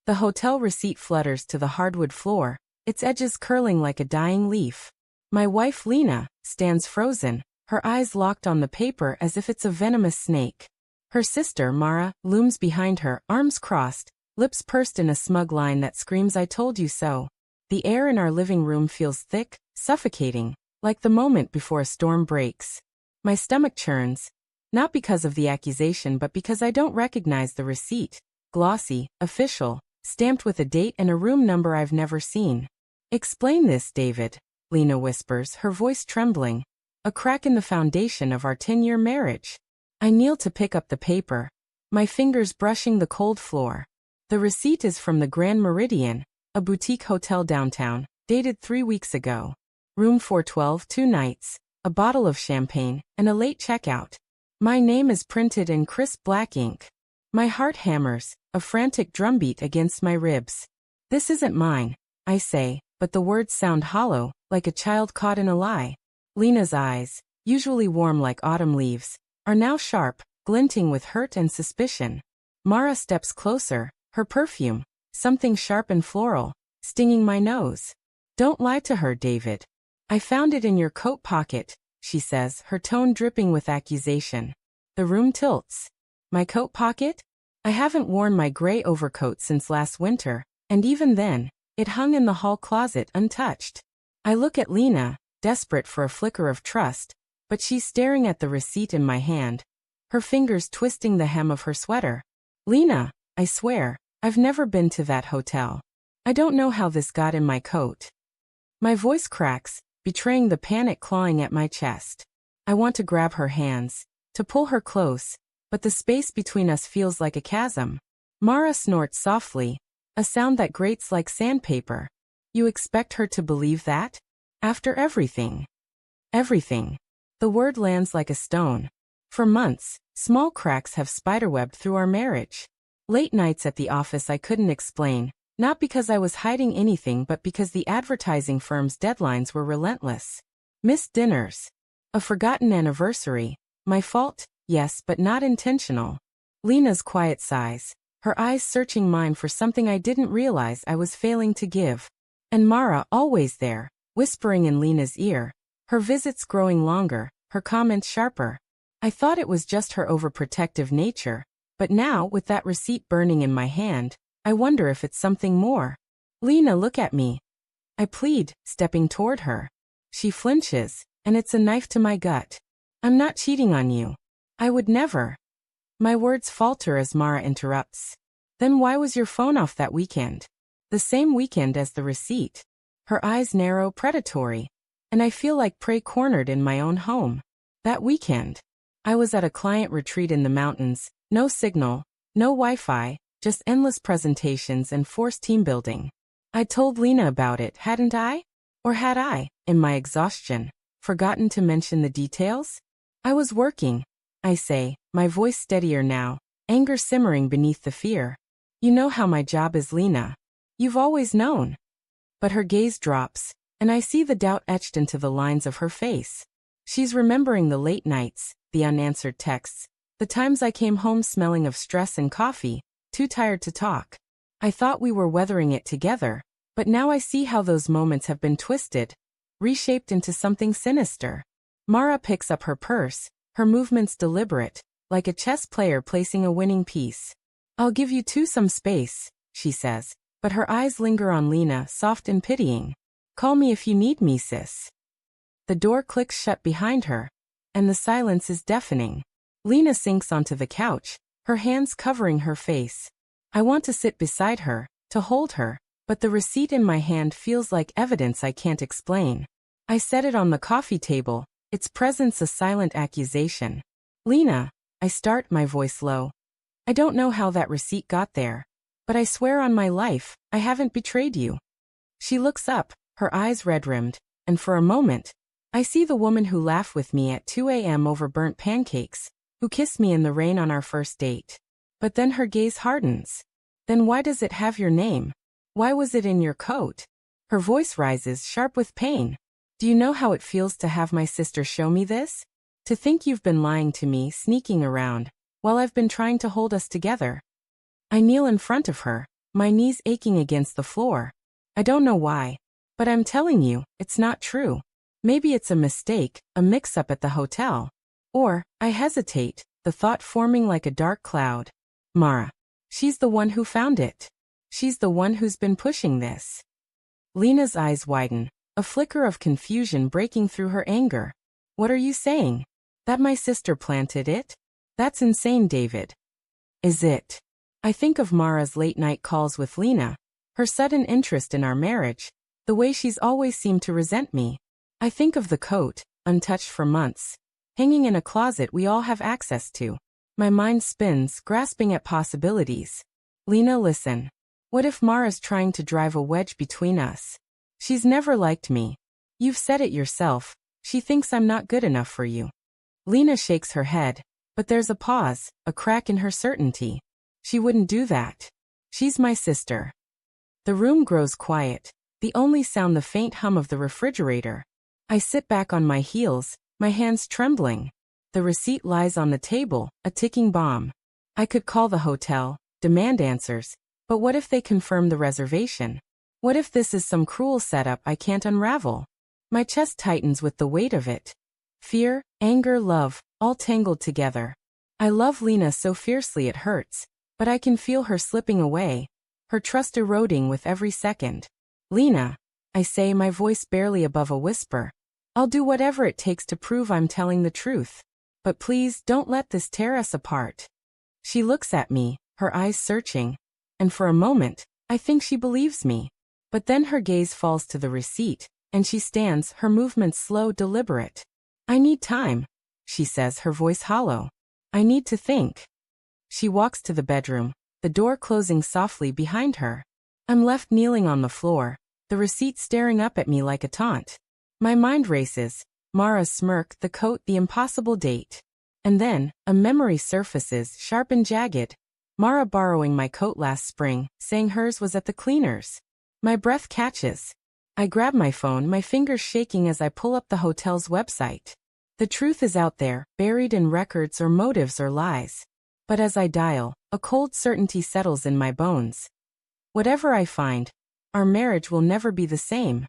The hotel receipt flutters to the hardwood floor, its edges curling like a dying leaf. My wife Lena stands frozen, her eyes locked on the paper as if it's a venomous snake. Her sister Mara looms behind her, arms crossed, lips pursed in a smug line that screams "I told you so." The air in our living room feels thick, suffocating, like the moment before a storm breaks. My stomach churns, not because of the accusation but because I don't recognize the receipt. Glossy, official, stamped with a date and a room number I've never seen. "Explain this, David," Lena whispers, her voice trembling. "A crack in the foundation of our 10-year marriage." I kneel to pick up the paper, my fingers brushing the cold floor. The receipt is from the Grand Meridian, a boutique hotel downtown, dated 3 weeks ago. Room 412, 2 nights, a bottle of champagne, and a late checkout. My name is printed in crisp black ink. My heart hammers, a frantic drumbeat against my ribs. "This isn't mine," I say, but the words sound hollow, like a child caught in a lie. Lena's eyes, usually warm like autumn leaves, are now sharp, glinting with hurt and suspicion. Mara steps closer, her perfume, something sharp and floral, stinging my nose. "Don't lie to her, David. I found it in your coat pocket," she says, her tone dripping with accusation. The room tilts. My coat pocket? I haven't worn my gray overcoat since last winter, and even then, it hung in the hall closet untouched. I look at Lena, desperate for a flicker of trust, but she's staring at the receipt in my hand, her fingers twisting the hem of her sweater. "Lena, I swear, I've never been to that hotel. I don't know how this got in my coat." My voice cracks, betraying the panic clawing at my chest. I want to grab her hands, to pull her close, but the space between us feels like a chasm. Mara snorts softly, a sound that grates like sandpaper. "You expect her to believe that? After everything?" Everything. The word lands like a stone. For months, small cracks have spiderwebbed through our marriage. Late nights at the office I couldn't explain, not because I was hiding anything but because the advertising firm's deadlines were relentless. Missed dinners. A forgotten anniversary. My fault, yes, but not intentional. Lena's quiet sighs, her eyes searching mine for something I didn't realize I was failing to give. And Mara always there, whispering in Lena's ear, her visits growing longer, her comments sharper. I thought it was just her overprotective nature, but now, with that receipt burning in my hand, I wonder if it's something more. "Lena, look at me," I plead, stepping toward her. She flinches, and it's a knife to my gut. "I'm not cheating on you. I would never." My words falter as Mara interrupts. "Then why was your phone off that weekend?" "The same weekend as the receipt." Her eyes narrow, predatory, and I feel like prey cornered in my own home. "That weekend. I was at a client retreat in the mountains, no signal, no Wi-Fi, just endless presentations and forced team building. I told Lena about it, hadn't I? Or had I, in my exhaustion, forgotten to mention the details?" "I was working," I say, my voice steadier now, anger simmering beneath the fear. "You know how my job is, Lena. You've always known." But her gaze drops, and I see the doubt etched into the lines of her face. She's remembering the late nights, the unanswered texts, the times I came home smelling of stress and coffee, too tired to talk. I thought we were weathering it together, but now I see how those moments have been twisted, reshaped into something sinister. Mara picks up her purse, her movements deliberate, like a chess player placing a winning piece. "I'll give you two some space," she says, but her eyes linger on Lena, soft and pitying. "Call me if you need me, sis." The door clicks shut behind her, and the silence is deafening. Lena sinks onto the couch, her hands covering her face. I want to sit beside her, to hold her, but the receipt in my hand feels like evidence I can't explain. I set it on the coffee table, its presence a silent accusation. "Lena," I start, my voice low. "I don't know how that receipt got there, but I swear on my life, I haven't betrayed you." She looks up, her eyes red-rimmed, and for a moment, I see the woman who laughed with me at 2 a.m. over burnt pancakes, who kissed me in the rain on our first date. But then her gaze hardens. "Then why does it have your name? Why was it in your coat?" Her voice rises, sharp with pain. "Do you know how it feels to have my sister show me this? To think you've been lying to me, sneaking around, while I've been trying to hold us together." I kneel in front of her, my knees aching against the floor. I don't know why, but I'm telling you, it's not true. Maybe it's a mistake, a mix-up at the hotel. Or, I hesitate, the thought forming like a dark cloud. Mara. She's the one who found it. She's the one who's been pushing this. Lena's eyes widen, a flicker of confusion breaking through her anger. What are you saying? That my sister planted it? That's insane, David. Is it? I think of Mara's late-night calls with Lena, her sudden interest in our marriage, the way she's always seemed to resent me. I think of the coat, untouched for months, hanging in a closet we all have access to. My mind spins, grasping at possibilities. Lena, listen. What if Mara's trying to drive a wedge between us? She's never liked me. You've said it yourself. She thinks I'm not good enough for you. Lena shakes her head, but there's a pause, a crack in her certainty. She wouldn't do that. She's my sister. The room grows quiet, the only sound the faint hum of the refrigerator. I sit back on my heels, my hands trembling. The receipt lies on the table, a ticking bomb. I could call the hotel, demand answers, but what if they confirm the reservation? What if this is some cruel setup I can't unravel? My chest tightens with the weight of it. Fear, anger, love, all tangled together. I love Lena so fiercely it hurts, but I can feel her slipping away, her trust eroding with every second. Lena, I say, my voice barely above a whisper. I'll do whatever it takes to prove I'm telling the truth. But please don't let this tear us apart. She looks at me, her eyes searching, and for a moment, I think she believes me. But then her gaze falls to the receipt, and she stands, her movements slow, deliberate. I need time, she says, her voice hollow. I need to think. She walks to the bedroom, the door closing softly behind her. I'm left kneeling on the floor, the receipt staring up at me like a taunt. My mind races, Mara's smirk, the coat, the impossible date. And then, a memory surfaces, sharp and jagged. Mara borrowing my coat last spring, saying hers was at the cleaners. My breath catches. I grab my phone, my fingers shaking as I pull up the hotel's website. The truth is out there, buried in records or motives or lies. But as I dial, a cold certainty settles in my bones. Whatever I find, our marriage will never be the same.